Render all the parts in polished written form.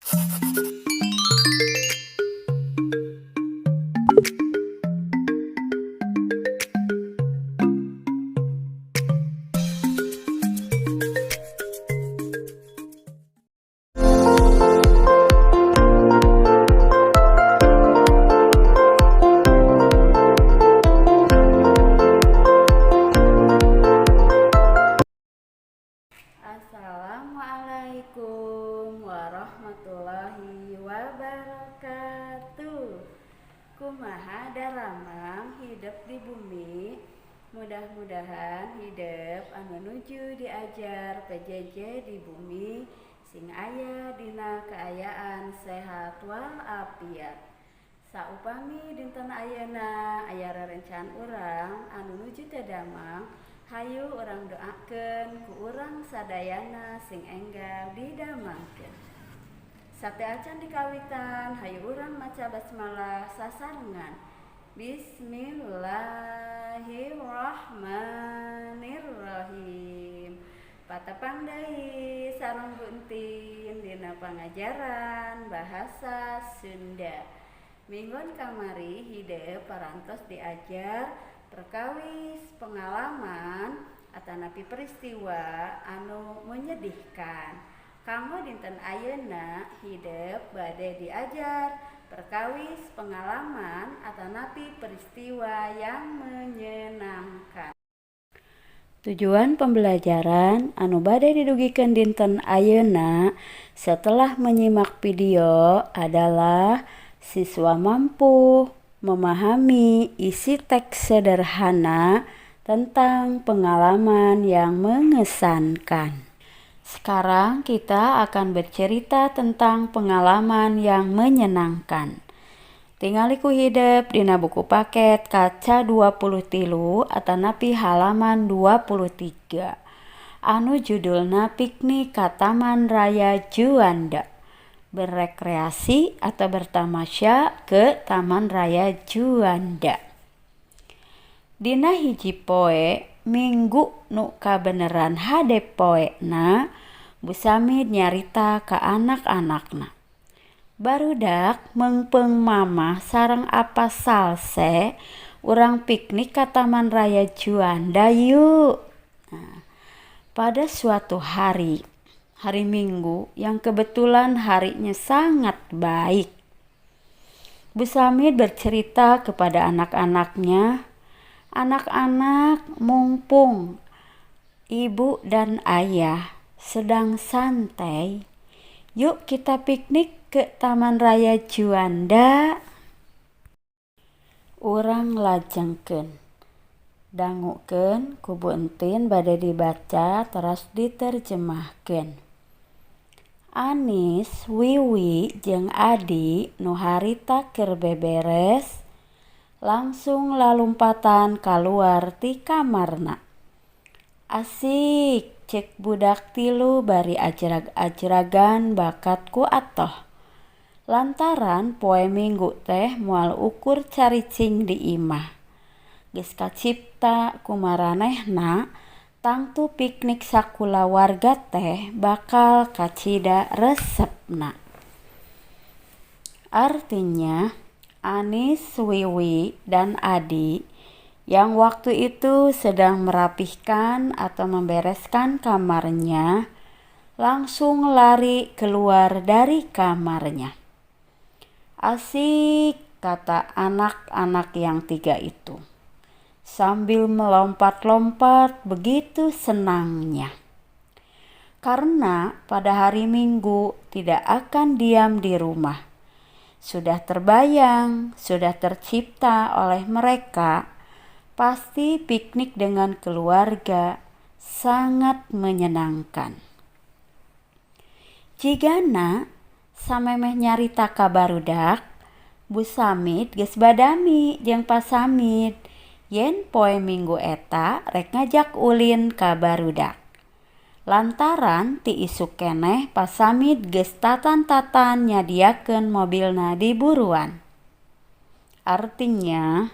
Assalamualaikum warahmatullahi wabarakatuh. Kumaha daramang hidup di bumi. Mudah-mudahan hidup anu nuju diajar PJJ di bumi sing aya dina kaayaan sehat walafiat. Saupami dinten ayeuna aya rerencan urang anu nuju teu damang, hayu urang doakeun ku urang sadayana sing enggal didamangkeun. Sate acan dikawitan, hayu urang maca basmalah sasarengan. Bismillahirrahmanirrahim. Patepang deui sareng buntin dina pangajaran bahasa Sunda. Minggon kamari hideuk parantos diajar perkawis pengalaman atanapi peristiwa anu menyedihkan. Kanggo dinten ayeuna hideuk bade diajar perkawis pengalaman atanapi peristiwa yang menyenangkan. Tujuan pembelajaran anu bade didugikeun dinten ayeuna setelah menyimak video adalah siswa mampu memahami isi teks sederhana tentang pengalaman yang mengesankan. Sekarang kita akan bercerita tentang pengalaman yang menyenangkan. Tingali ku hidup dina buku paket kaca 23 atanapi halaman 23. Anu judulna Piknik ka Taman Raya Juanda. Berrekreasi atau bertamasya ke Taman Raya Juanda. Dina hiji poe minggu nu kabeneran hade poena, Bu Samid nyarita ka anak-anakna. Barudak mengpeung mamah sareng apa salse urang piknik ka Taman Raya Juanda yuk. Pada suatu hari Minggu yang kebetulan harinya sangat baik, Bu Samid bercerita kepada anak-anaknya, "Anak-anak, mumpung ibu dan ayah sedang santai, yuk kita piknik ke Taman Raya Juanda." Urang lajengkeun, dangukeun ku Bu Entin bade dibaca teras diterjemahkeun. Anis, Wiwi, jeung Adi nu harita keur beberes langsung lalumpatan kaluar ti kamarna. "Asik," cek budak tilu bari ajrag-ajragan bakat ku atoh. Lantaran poe Minggu teh moal ukur caricing di imah. Geus kacipta ku maranehna tangtu piknik sakula warga teh bakal kacida resepna. Artinya Anis, Wiwi, dan Adi yang waktu itu sedang merapihkan atau membereskan kamarnya langsung lari keluar dari kamarnya. "Asik," kata anak-anak yang tiga itu sambil melompat-lompat begitu senangnya. Karena pada hari Minggu tidak akan diam di rumah. Sudah terbayang, sudah tercipta oleh mereka, pasti piknik dengan keluarga sangat menyenangkan. Jigana samemeh nyarita ka barudak, Bu Samid geus badami jeung Pa Samid yen poe Minggu eta rek ngajak ulin ka barudak. Lantaran ti isuk keneh Pa Samid geus tatan-tatan nyadiakeun mobilna di buruan. Artinya,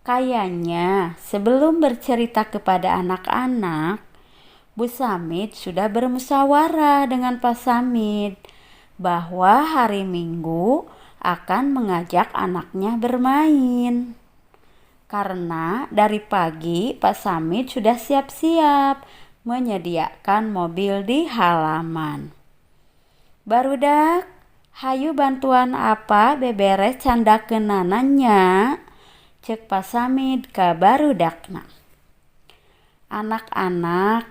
kayaknya sebelum bercerita kepada anak-anak, Bu Samid sudah bermusyawarah dengan Pa Samid bahwa hari Minggu akan mengajak anaknya bermain. Karena dari pagi Pak Samit sudah siap-siap menyediakan mobil di halaman. Barudak, hayu bantuan apa beberes candakeunananya? Cek Pak Samit ka barudakna. Anak-anak,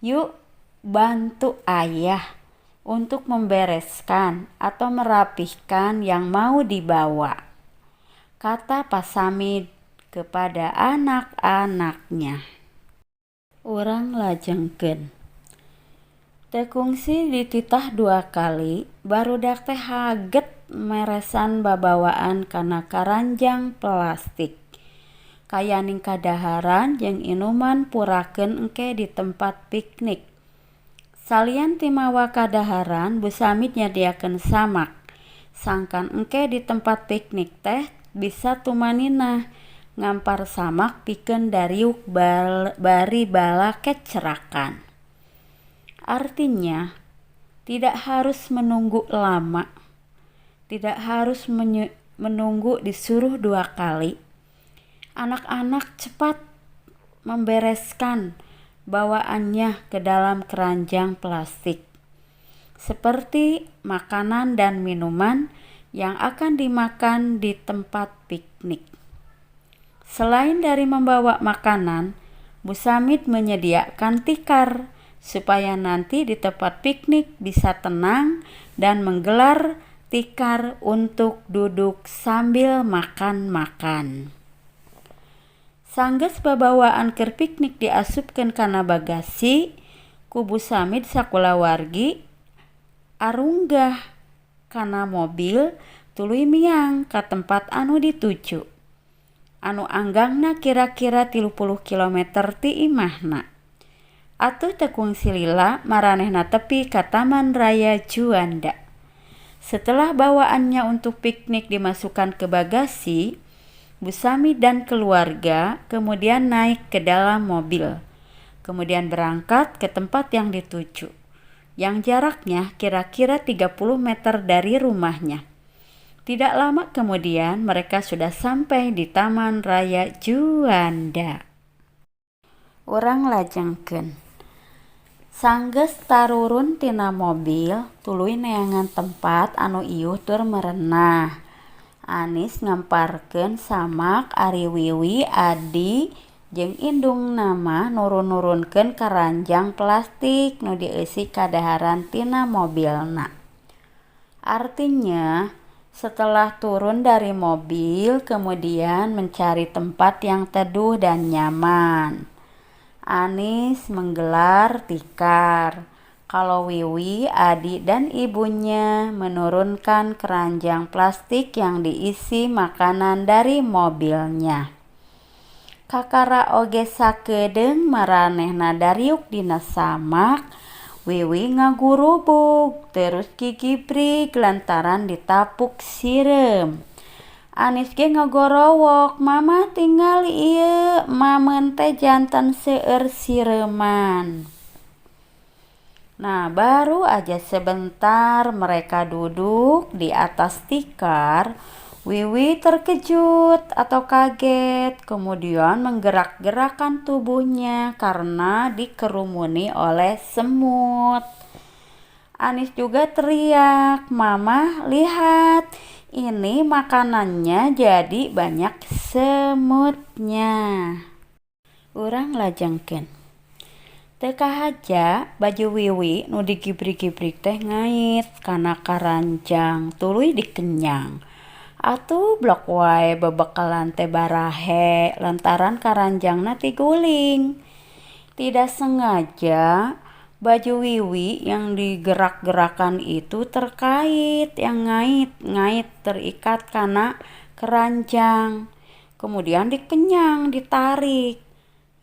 yuk bantu ayah untuk membereskan atau merapihkan yang mau dibawa, kata Pak Samit kepada anak-anaknya. Urang lajengkeun. Teu kungsi dititah 2 kali, barudak teh haget meresan babawaan kana karanjang plastik. Kayaning kadaharan jeung inuman purakeun engke di tempat piknik. Salian ti mawa kadaharan, Bu Samit nyadiakeun samak. Sangkan engke di tempat piknik teh bisa tumanina ngampar samak pikeun dariuk bari bala kecerakan. Artinya, tidak harus menunggu lama, tidak harus menunggu disuruh 2 kali. Anak-anak cepat membereskan bawaannya ke dalam keranjang plastik, seperti makanan dan minuman yang akan dimakan di tempat piknik. Selain dari membawa makanan, Bu Samit menyediakan tikar supaya nanti di tempat piknik bisa tenang dan menggelar tikar untuk duduk sambil makan-makan. Sanggeus babawaan keur piknik diasupkeun kana bagasi, ku Bu Samit sakulawargi arunggah kana mobil tuluy miang ka tempat anu dituju. Anu anggangna kira-kira 30 km ti imahna. Atuh teu kungsi lila maranehna tepi ka Taman Raya Juanda. Setelah bawaannya untuk piknik dimasukkan ke bagasi, Bu Samit dan keluarga kemudian naik ke dalam mobil. Kemudian berangkat ke tempat yang dituju, yang jaraknya kira-kira 30 meter dari rumahnya. Tidak lama kemudian mereka sudah sampai di Taman Raya Juanda. Urang lajengkeun. Sanggeus tarurun tina mobil, tuluy neangan tempat anu ieuh tur merenah. Anis ngamparkeun samak ari Wiwi, Adi, jeung indung nama nurun-nurunkeun karanjang plastik nu dieusi kadaharan tina mobilna. Artinya, setelah turun dari mobil, kemudian mencari tempat yang teduh dan nyaman. Anis menggelar tikar. Kalau Wiwi, Adi, dan ibunya menurunkan keranjang plastik yang diisi makanan dari mobilnya. Kakara oge sakedeung maranehna dariuk dina samak. Wiwi ngagurubug terus gigibrig lantaran ditapuk sireum. Anis ge ngagorowok, "Mama tinggal ieu, mamen teh janten seueur sireuman." Nah, baru aja sebentar mereka duduk di atas tikar, Wiwi terkejut atau kaget, kemudian menggerak-gerakkan tubuhnya karena dikerumuni oleh semut. Anis juga teriak, "Mama, lihat, ini makanannya jadi banyak semutnya." Urang lajengkeun. Teu kahaja baju Wiwi nu digibrig-gibrig teh ngait kana karanjang tuluy dikenyang. Atuh blok wae bebekalan teh barahe lantaran karanjangna tiguling. Tidak sengaja baju Wiwi yang digerak-gerakan itu terkait, yang ngait terikat kana keranjang. Kemudian dikenyang, ditarik.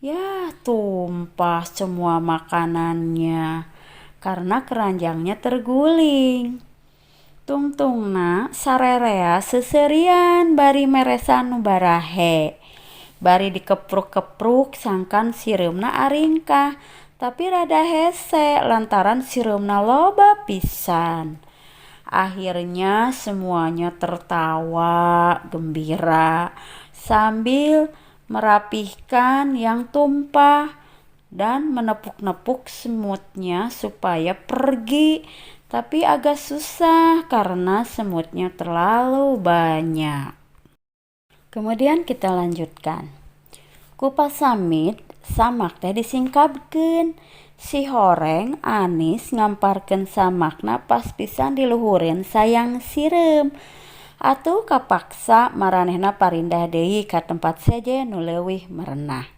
Ya, tumpah semua makanannya karena keranjangnya terguling. Tungtungna sarerea seuseurean bari meresan nu barahe. Bari dikepruk-kepruk sangkan sireumna aringkah, tapi rada hese lantaran sireumna loba pisan. Akhirnya semuanya tertawa gembira sambil merapihkan yang tumpah dan menepuk-nepuk semutnya supaya pergi. Tapi agak susah karena semutnya terlalu banyak. Kemudian kita lanjutkan. Kupas samit samak teh disingkapkeun. Si horeng Anis ngamparkeun samakna pas pisan diluhureun sayang sireum. Atuh kapaksa maranehna parindah deui ka tempat seje nu leuwih merenah.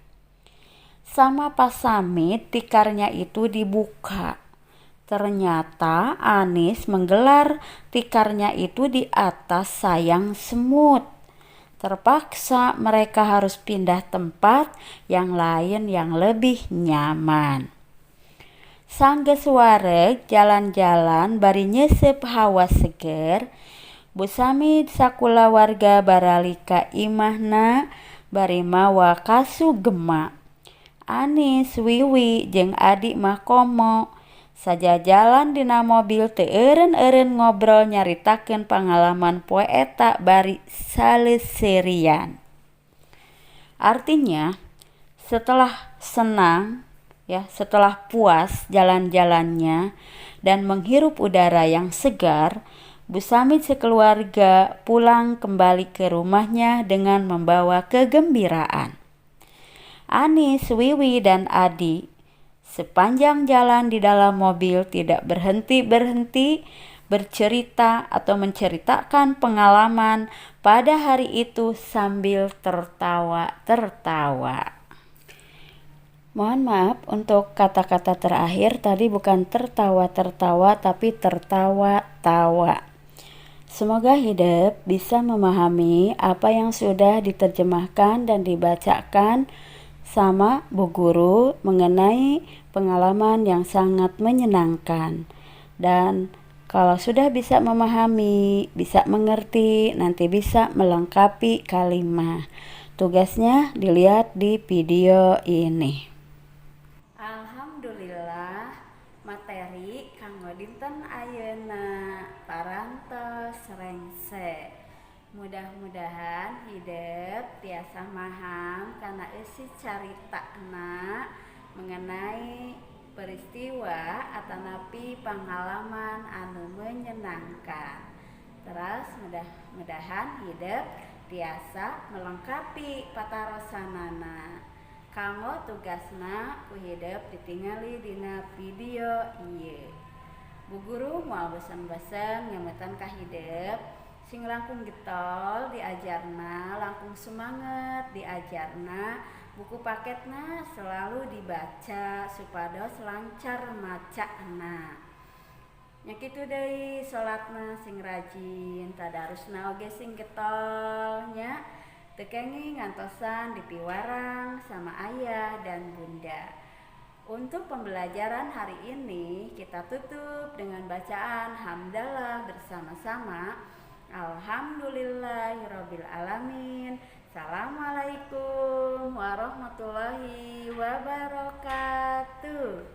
Sama pas samit tikarnya itu dibuka. Ternyata Anis menggelar tikarnya itu di atas sayang semut. Terpaksa mereka harus pindah tempat yang lain yang lebih nyaman. Sanggeus wareg jalan-jalan bari nyesep hawa seger, Bu Samid sakula warga barali ka imahna bari mawa kasugema. Anis, Wiwi, jeung Adi mah komo. Sajajalan dina mobil teu eureun-eureun ngobrol nyaritakeun pangalaman poe eta bari saleuseurian. Artinya, setelah senang setelah puas jalan-jalannya dan menghirup udara yang segar, Bu Samid sekeluarga pulang kembali ke rumahnya dengan membawa kegembiraan. Anis, Wiwi, dan Adi sepanjang jalan di dalam mobil tidak berhenti-berhenti bercerita atau menceritakan pengalaman pada hari itu sambil tertawa-tertawa. Mohon maaf untuk kata-kata terakhir tadi bukan tertawa-tertawa tapi tertawa-tawa. Semoga hidup bisa memahami apa yang sudah diterjemahkan dan dibacakan sama Bu Guru mengenai pengalaman yang sangat menyenangkan. Dan kalau sudah bisa memahami, bisa mengerti, nanti bisa melengkapi kalimat. Tugasnya dilihat di video ini. Alhamdulillah, materi kanggo dinten ayeuna parantos rengse. Mudah-mudahan hidup tiasa maham karena isi caritana mengenai peristiwa atanapi pengalaman anu menyenangkan. Terus mudah-mudahan hidup tiasa melengkapi patarosanana. Kanggo tugasna ku hidup ditingali dina video ieu. Bu Guru moal besen-besen nyametan ka hidup sing langkung getol diajarna, langkung semangat diajarna, buku paketna selalu dibaca supados lancar macana. Nya kitu deui salatna sing rajin, tadarusna oge sing getol nya. Teu kenging ngantosan dipiwarang sama ayah dan bunda. Untuk pembelajaran hari ini kita tutup dengan bacaan hamdalah bersama-sama. Alhamdulillahirabbil alamin. Assalamualaikum warahmatullahi wabarakatuh.